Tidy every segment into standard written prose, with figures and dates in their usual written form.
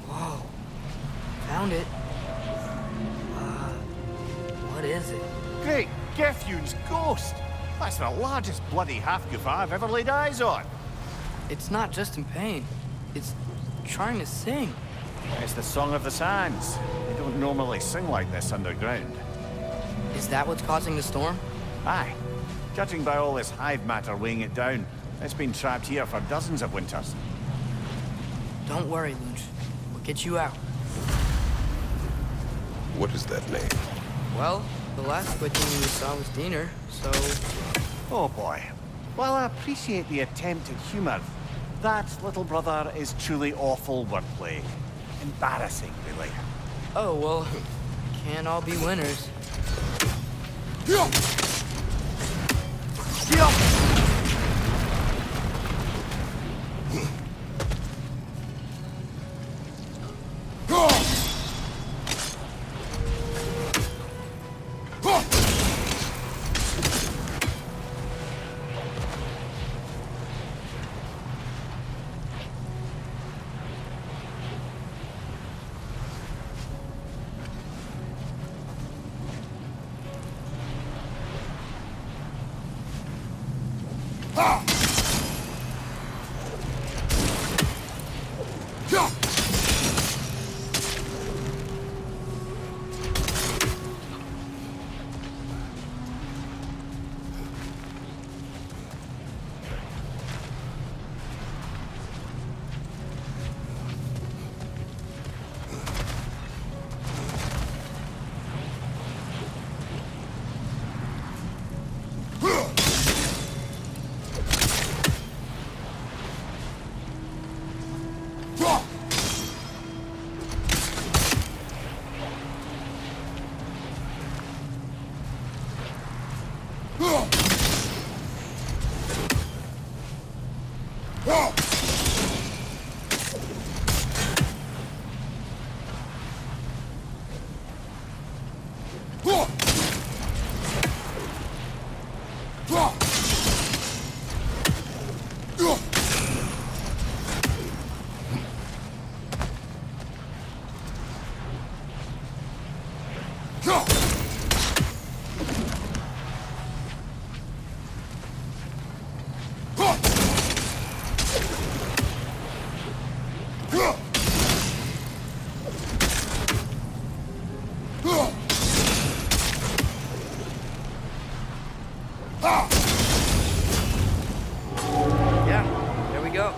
Whoa. Found it. What is it? Great Gethune's ghost! That's the largest bloody half-goof I've ever laid eyes on. It's not just in pain. It's trying to sing. It's the Song of the Sands. They don't normally sing like this underground. Is that what's causing the storm? Aye. Judging by all this hive matter weighing it down, it's been trapped here for dozens of winters. Don't worry, Lunch. We'll get you out. What is that name? Well, the last Squid Demon we saw was Diener, so Oh boy. While I appreciate the attempt at humour, that, little brother, is truly awful wordplay. Embarrassing, really. Oh, well, can't all be winners. Yeah, there we go.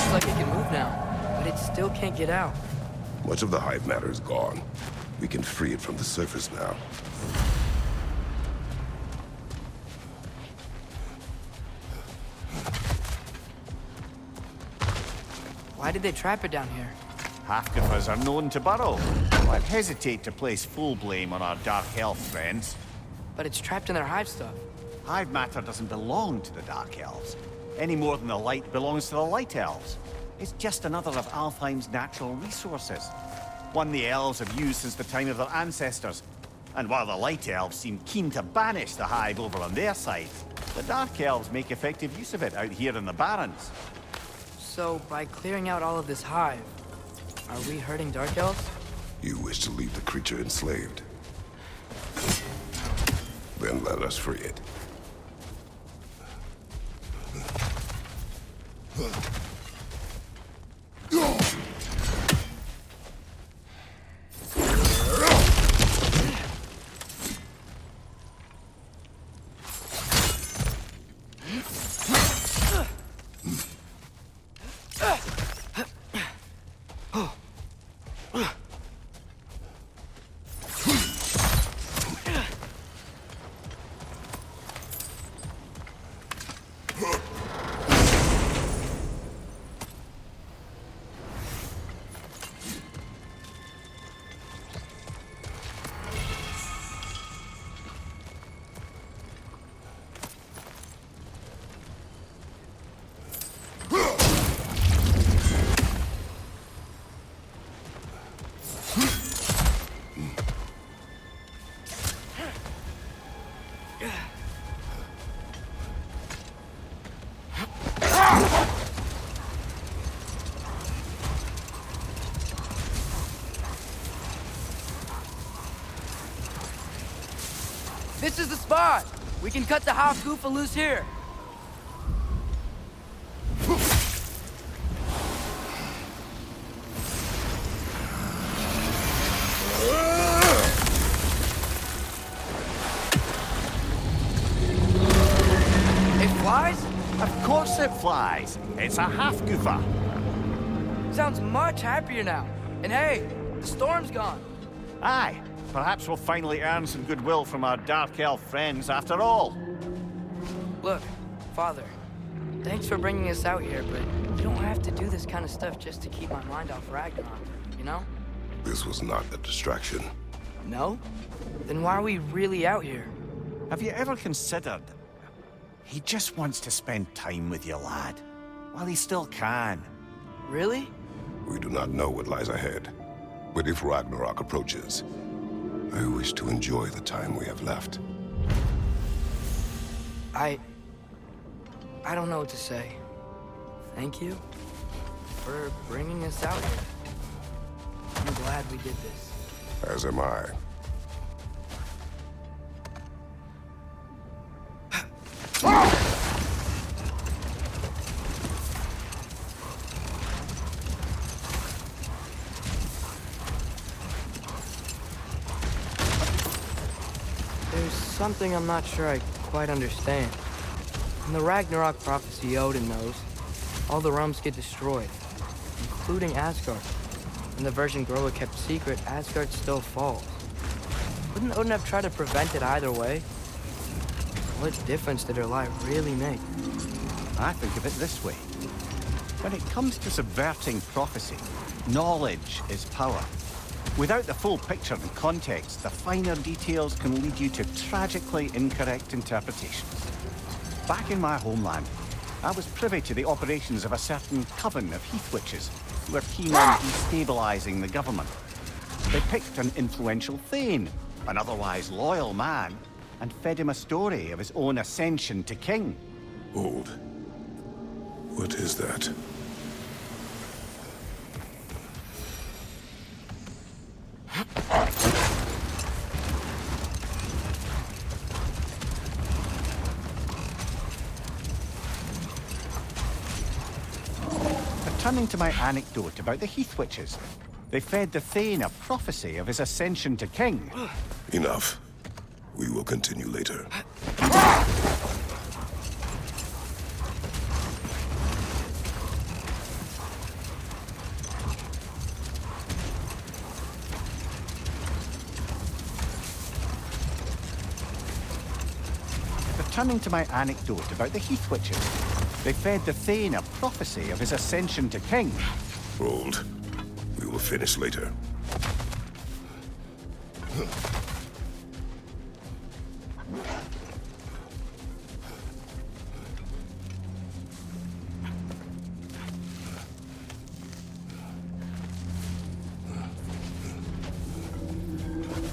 Looks like it can move now, but it still can't get out. Much of the hive matter is gone. We can free it from the surface now. Why did they trap it down here? Half-Gothers are known to burrow. I'd hesitate to place full blame on our Dark Elf friends. But it's trapped in their hive stuff. Hive matter doesn't belong to the Dark Elves, any more than the light belongs to the Light Elves. It's just another of Alfheim's natural resources. One the elves have used since the time of their ancestors. And while the Light Elves seem keen to banish the hive over on their side, the Dark Elves make effective use of it out here in the Barrens. So, by clearing out all of this hive, are we hurting Dark Elves? You wish to leave the creature enslaved. Then let us free it. This is the spot! We can cut the half goofa loose here. It flies? Of course it flies. It's a half goofa. Sounds much happier now. And hey, the storm's gone. Aye, perhaps we'll finally earn some goodwill from our Dark Elf friends after all. Look, Father, thanks for bringing us out here, but you don't have to do this kind of stuff just to keep my mind off Ragnarok, you know? This was not a distraction. No? Then why are we really out here? Have you ever considered... He just wants to spend time with you, lad. While he still can. Really? We do not know what lies ahead. But if Ragnarok approaches, I wish to enjoy the time we have left. I don't know what to say. Thank you for bringing us out here. I'm glad we did this. As am I. There's something I'm not sure I quite understand. In the Ragnarok prophecy Odin knows, all the realms get destroyed, including Asgard. In the version Groa kept secret, Asgard still falls. Wouldn't Odin have tried to prevent it either way? What difference did her lie really make? I think of it this way. When it comes to subverting prophecy, knowledge is power. Without the full picture and context, the finer details can lead you to tragically incorrect interpretations. Back in my homeland, I was privy to the operations of a certain coven of heath witches who were keen on destabilizing the government. They picked an influential Thane, an otherwise loyal man, and fed him a story of his own ascension to king. Hold. What is that? Returning to my anecdote about the heath witches, they fed the Thane a prophecy of his ascension to king. Enough. We will continue later. Returning to my anecdote about the heath witches, they fed the Thane a prophecy of his ascension to king. Hold. We will finish later.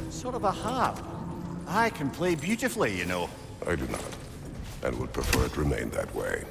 Sort of a harp. I can play beautifully, you know. I do not, and would prefer it remain that way.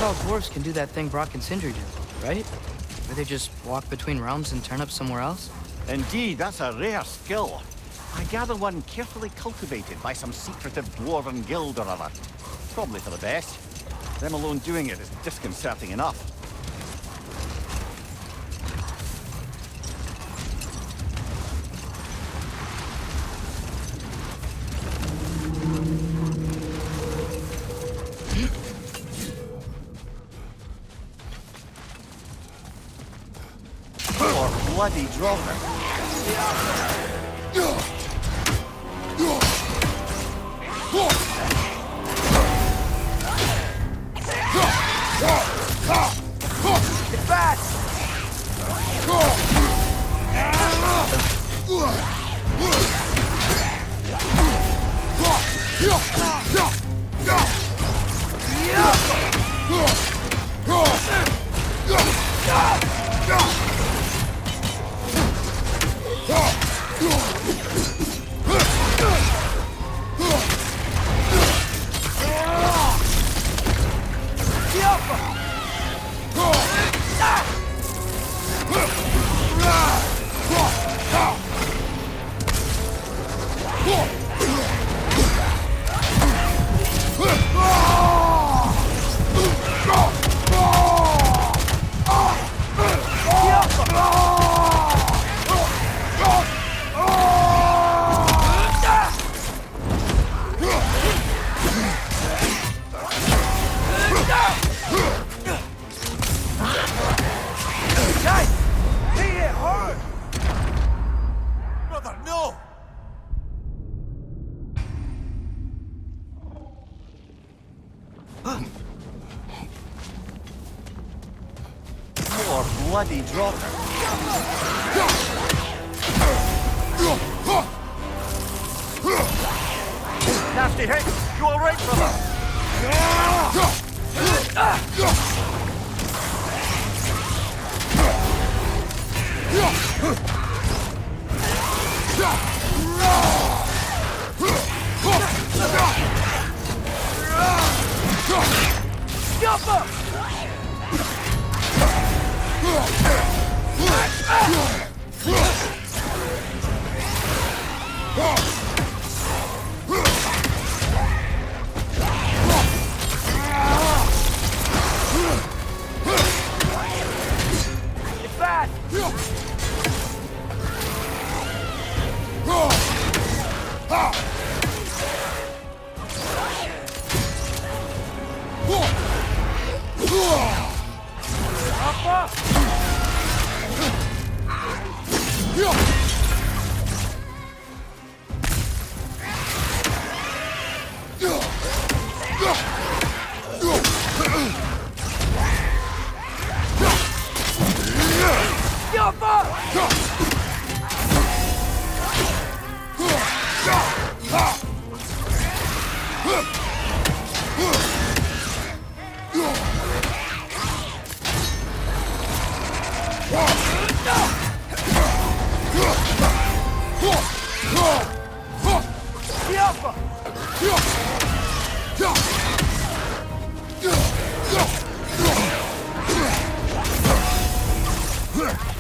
Not all dwarves can do that thing Brock and Sindri do, right? Where they just walk between realms and turn up somewhere else? Indeed, that's a rare skill. I gather one carefully cultivated by some secretive dwarven guild or other. Probably for the best. Them alone doing it is disconcerting enough. Poor bloody dropper. It's back! More bloody dropper. Nasty hit! You alright, brother?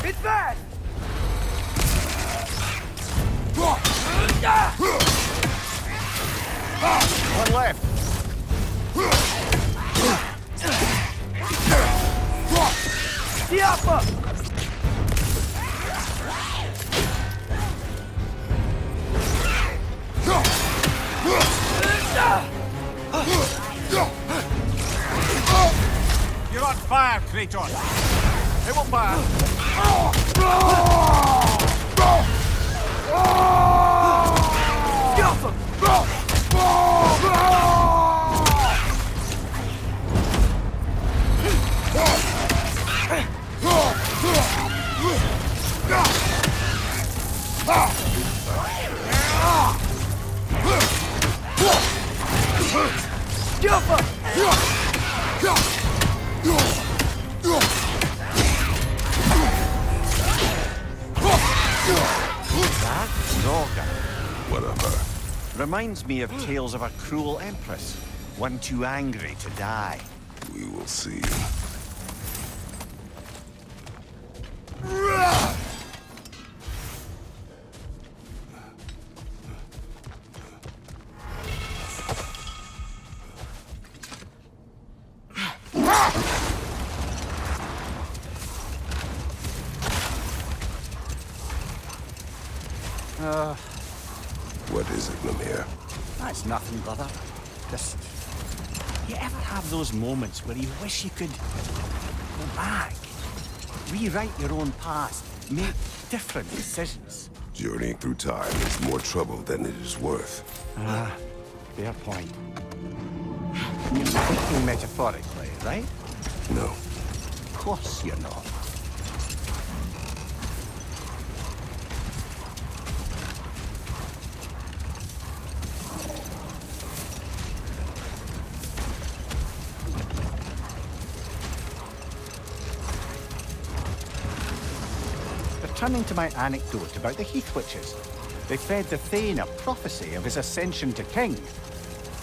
It's bad! One left. Diapa! You're on fire, Kratos. It won't pass. Ragnarök. Whatever. Reminds me of tales of a cruel empress, one too angry to die. We will see. What is it, Mimir? That's nothing, brother. Just... You ever have those moments where you wish you could go back? Rewrite your own past, make different decisions? Journeying through time is more trouble than it is worth. Fair point. You're speaking metaphorically, right? No. Of course you're not. Returning to my anecdote about the Heath Witches, they fed the Thane a prophecy of his ascension to king.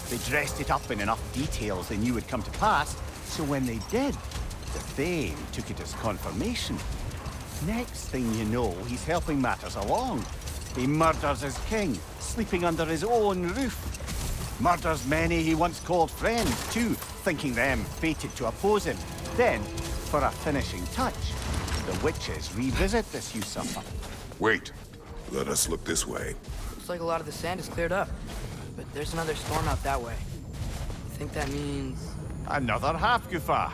They dressed it up in enough details they knew would come to pass, so when they did, the Thane took it as confirmation. Next thing you know, he's helping matters along. He murders his king, sleeping under his own roof. Murders many he once called friends, too, thinking them fated to oppose him. Then, for a finishing touch, the witches revisit this usurper. Wait. Let us look this way. Looks like a lot of the sand is cleared up. But there's another storm out that way. I think that means... Another half-goofa.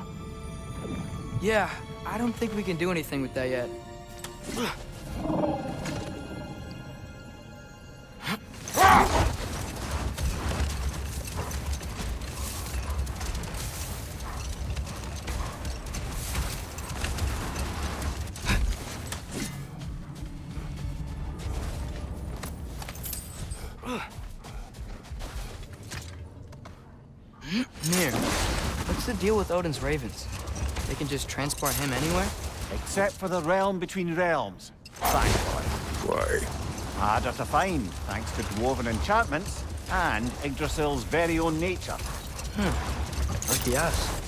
Yeah, I don't think we can do anything with that yet. Mir, what's the deal with Odin's ravens? They can just transport him anywhere? Except for the realm between realms. Thankfully. Why? Harder to find, thanks to dwarven enchantments and Yggdrasil's very own nature. Lucky us.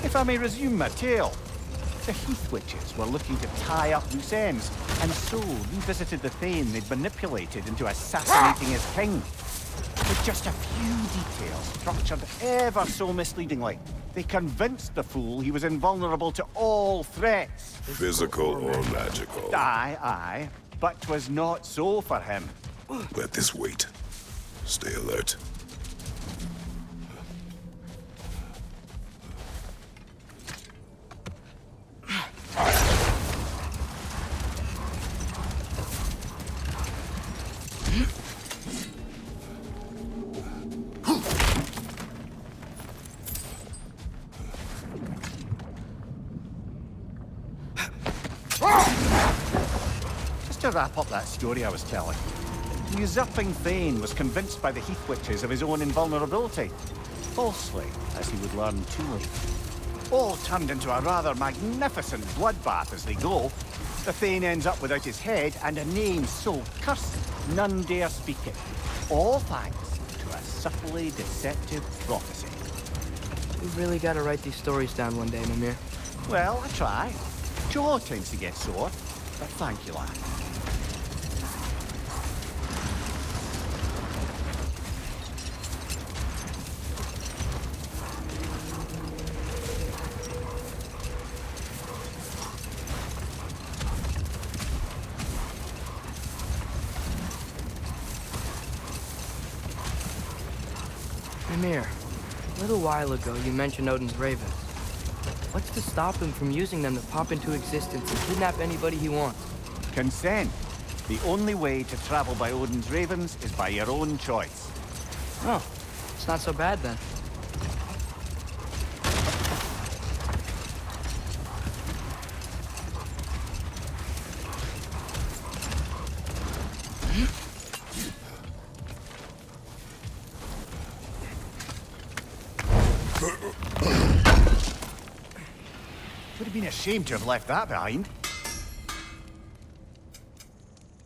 If I may resume my tale, The Heath Witches were looking to tie up loose ends, and so revisited the Thane they'd manipulated into assassinating his king. With just a few details structured ever so misleadingly, they convinced the fool he was invulnerable to all threats. Physical or magical. Aye, aye, but 'twas not so for him. Let this wait. Stay alert. Just to wrap up that story I was telling, the usurping Thane was convinced by the Heath Witches of his own invulnerability. Falsely, as he would learn too late. All turned into a rather magnificent bloodbath as they go. The Thane ends up without his head and a name so cursed none dare speak it. All thanks to a subtly deceptive prophecy. We've really got to write these stories down one day, Mimir. Well, I try. Jaw tends to get sore, but thank you, lad. Mimir, a little while ago you mentioned Odin's ravens. What's to stop him from using them to pop into existence and kidnap anybody he wants? Consent. The only way to travel by Odin's ravens is by your own choice. Oh, it's not so bad then. Would have been ashamed to have left that behind.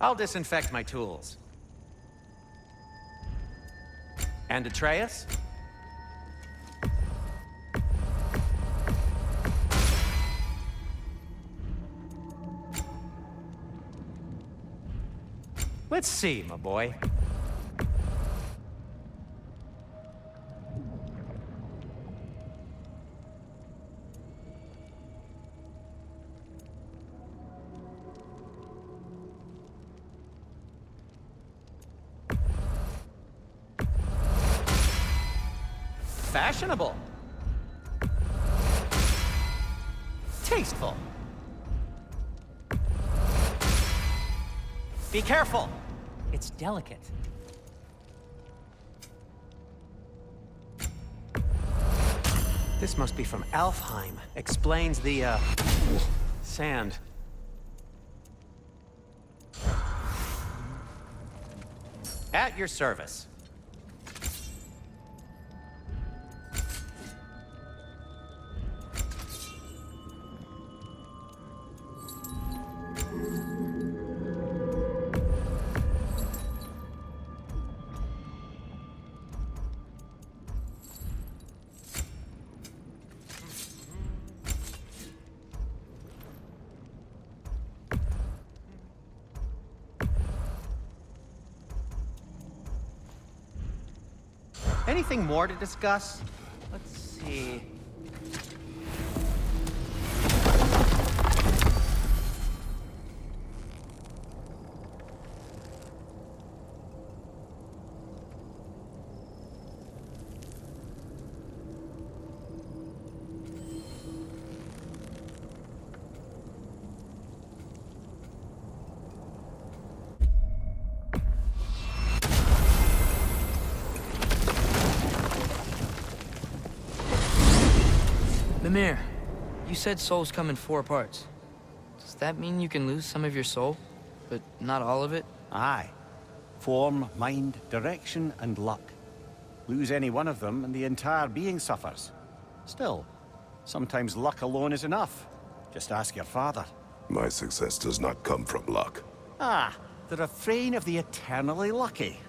I'll disinfect my tools. And Atreus? Let's see, my boy. Fashionable. Tasteful. Be careful. It's delicate. This must be from Alfheim. Explains the, sand. At your service. Anything more to discuss? Let's see. Mimir, you said souls come in 4 parts. Does that mean you can lose some of your soul, but not all of it? Aye. Form, mind, direction, and luck. Lose any one of them and the entire being suffers. Still, sometimes luck alone is enough. Just ask your father. My success does not come from luck. Ah, the refrain of the eternally lucky.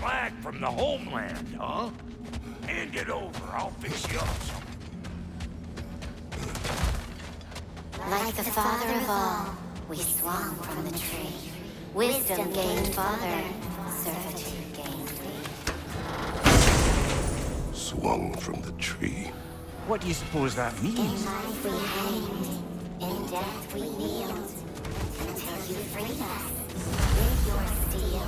flag from the homeland, huh? Hand it over, I'll fix you up some. Like the father of all, we swung from the tree. Wisdom gained father, servitude gained we. Swung from the tree. What do you suppose that In means? life we hanged, in death we kneeled, until you freed us with your steel.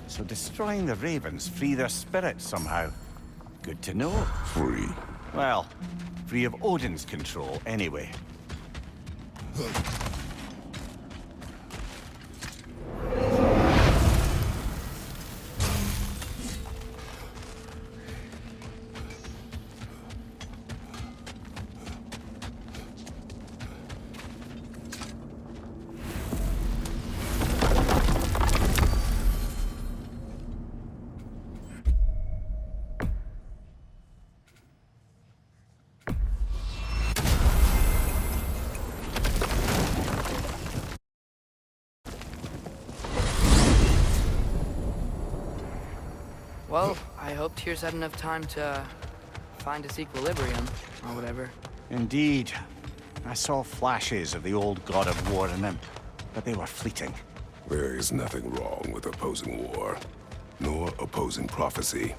So destroying the ravens free their spirits somehow. Good to know. Free. Well, free of Odin's control, anyway. Well, I hope Tyr's had enough time to find its equilibrium, or whatever. Indeed. I saw flashes of the old god of war in them, but they were fleeting. There is nothing wrong with opposing war, nor opposing prophecy.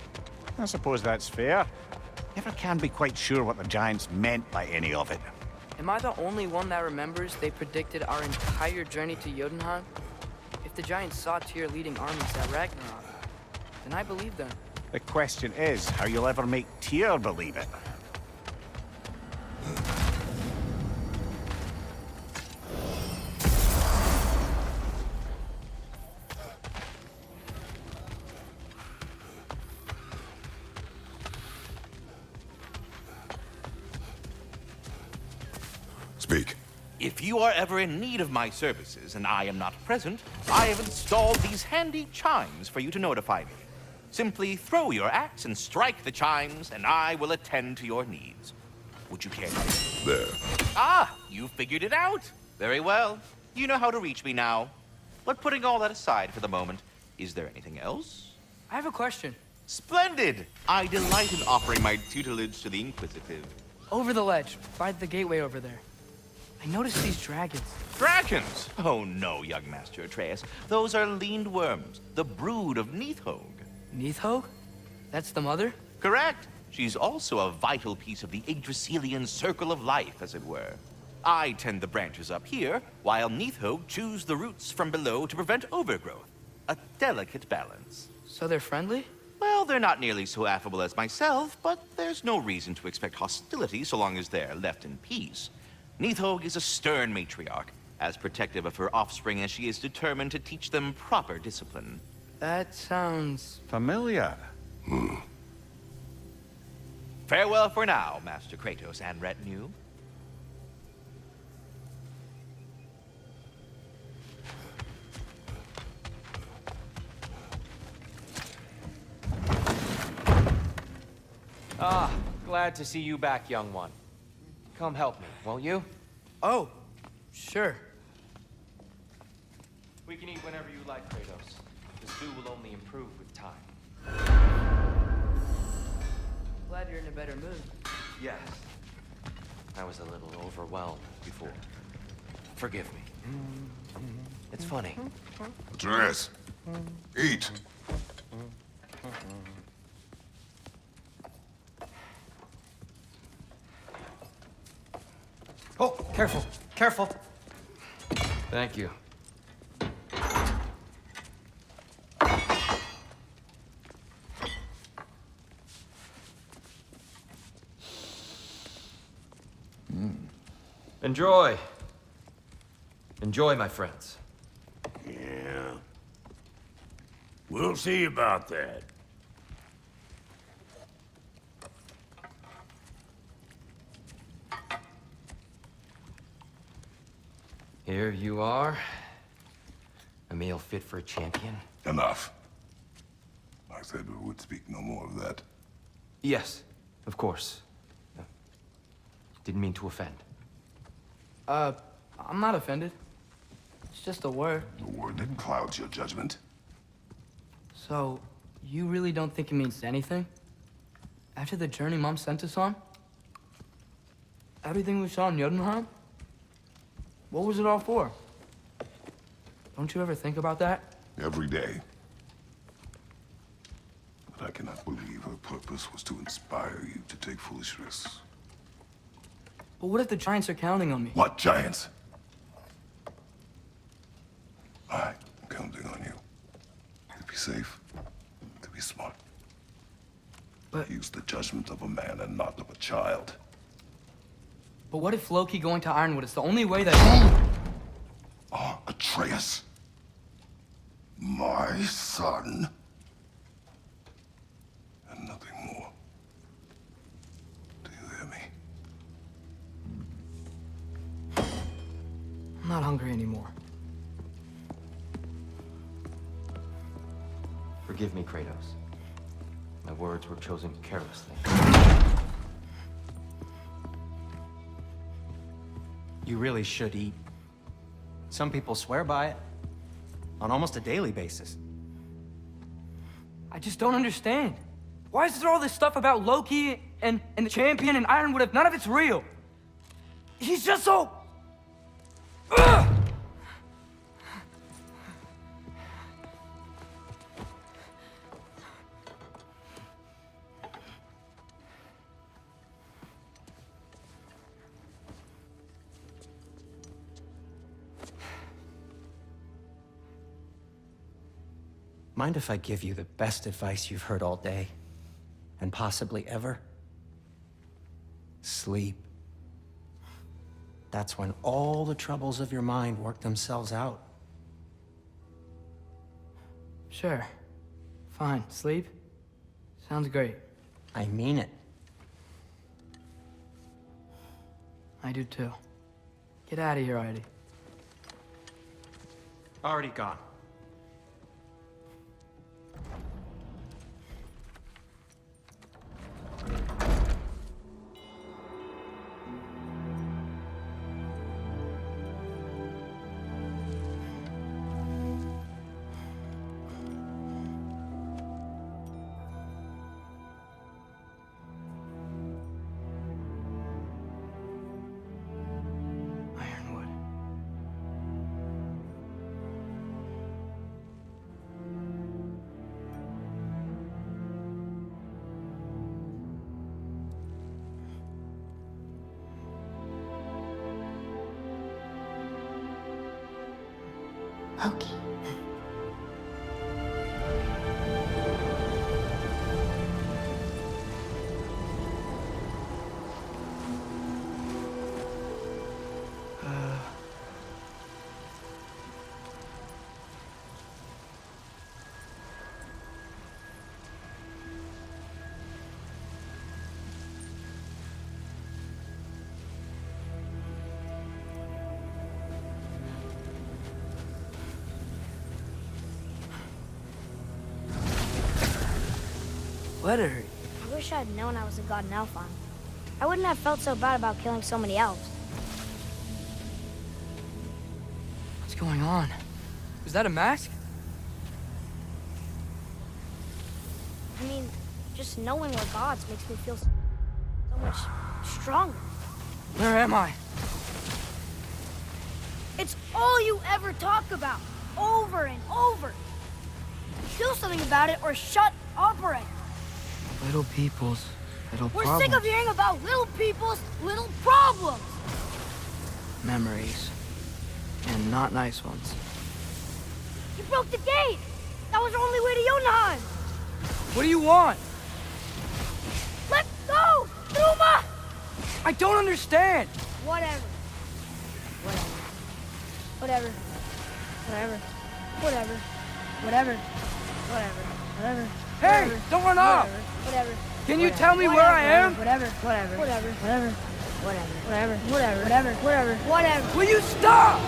I suppose that's fair. Never can be quite sure what the Giants meant by any of it. Am I the only one that remembers they predicted our entire journey to Jotunheim? If the Giants saw Tyr leading armies at Ragnarok, then I believe them. The question is how you'll ever make Tyr believe it. Speak. If you are ever in need of my services and I am not present, I have installed these handy chimes for you to notify me. Simply throw your axe and strike the chimes, and I will attend to your needs. Would you care? There. Ah, you figured it out. Very well. You know how to reach me now. But putting all that aside for the moment, is there anything else? I have a question. Splendid! I delight in offering my tutelage to the inquisitive. Over the ledge, by the gateway over there. I noticed these dragons. Dragons? Oh no, young Master Atreus. Those are leaned worms, the brood of Neithhog. Neithhog? That's the mother? Correct. She's also a vital piece of the Yggdrasilian circle of life, as it were. I tend the branches up here, while Neithhog chews the roots from below to prevent overgrowth. A delicate balance. So they're friendly? Well, they're not nearly so affable as myself, but there's no reason to expect hostility so long as they're left in peace. Neithhog is a stern matriarch, as protective of her offspring as she is determined to teach them proper discipline. That sounds... Familiar. Farewell for now, Master Kratos and retinue. Ah, glad to see you back, young one. Come help me, won't you? Oh, sure. We can eat whenever you like, Kratos. The stew will only improve with time. Glad you're in a better mood. Yes. I was a little overwhelmed before. Forgive me. It's funny. Atreus, eat. Oh, careful, careful. Thank you. Enjoy. Enjoy, my friends. Yeah. We'll see about that. Here you are. A meal fit for a champion. Enough. I said we would speak no more of that. Yes, of course. Didn't mean to offend. I'm not offended. It's just a word. The word that clouds your judgment. So, you really don't think it means anything? After the journey Mom sent us on? Everything we saw in Jotunheim? What was it all for? Don't you ever think about that? Every day. But I cannot believe her purpose was to inspire you to take foolish risks. But what if the Giants are counting on me? What giants? I'm counting on you. To be safe, to be smart. But- Use the judgment of a man and not of a child. But what if Loki going to Ironwood is the only way that... Atreus. My son. And nothing more. Do you hear me? I'm not hungry anymore. Forgive me, Kratos. My words were chosen carelessly. You really should eat. Some people swear by it. On almost a daily basis. I just don't understand. Why is there all this stuff about Loki and the champion and Ironwood if none of it's real? He's just so... Ugh! Mind if I give you the best advice you've heard all day? And possibly ever? Sleep. That's when all the troubles of your mind work themselves out. Sure. Fine. Sleep? Sounds great. I mean it. I do too. Get out of here already. Already gone. Ironwood. Loki. Let it hurt. I wish I'd known I was a god in Alfheim. I wouldn't have felt so bad about killing so many elves. What's going on? Was that a mask? I mean, just knowing we're gods makes me feel so much stronger. Where am I? It's all you ever talk about, over and over. Do something about it or shut up already. Little people's little We're problems. sick of hearing about little people's little problems. Memories. And not nice ones. You broke the gate. That was our only way to Jotunheim. What do you want? Let go, Numa! I don't understand. Whatever. Whatever. Whatever. Whatever. Whatever. Whatever. Whatever. Hey, don't run off. Whatever. Can you tell me where I am? Whatever. Whatever. Whatever. Whatever. Whatever. Whatever. Whatever. Whatever. Whatever. Will you stop?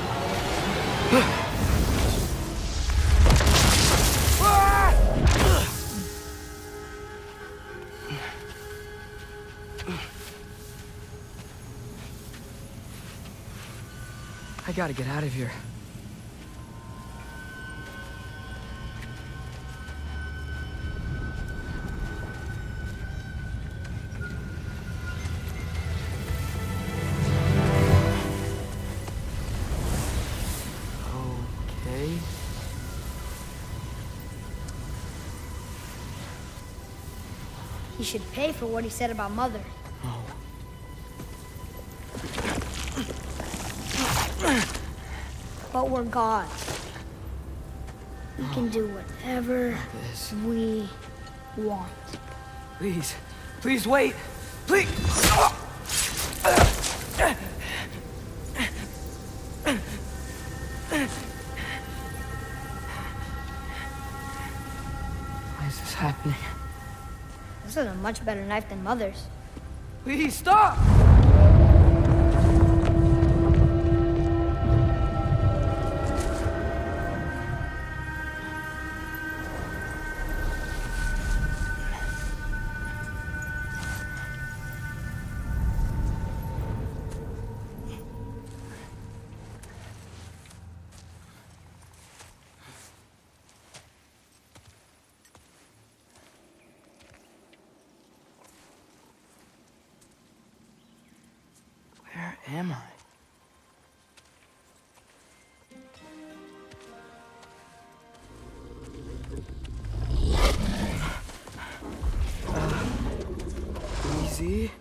I gotta get out of here. should pay for what he said about Mother. But we're gods. We can do whatever we want. Please. Please wait. Please. Why is this happening? This is a much better knife than Mother's. Please stop! Where am I? Easy.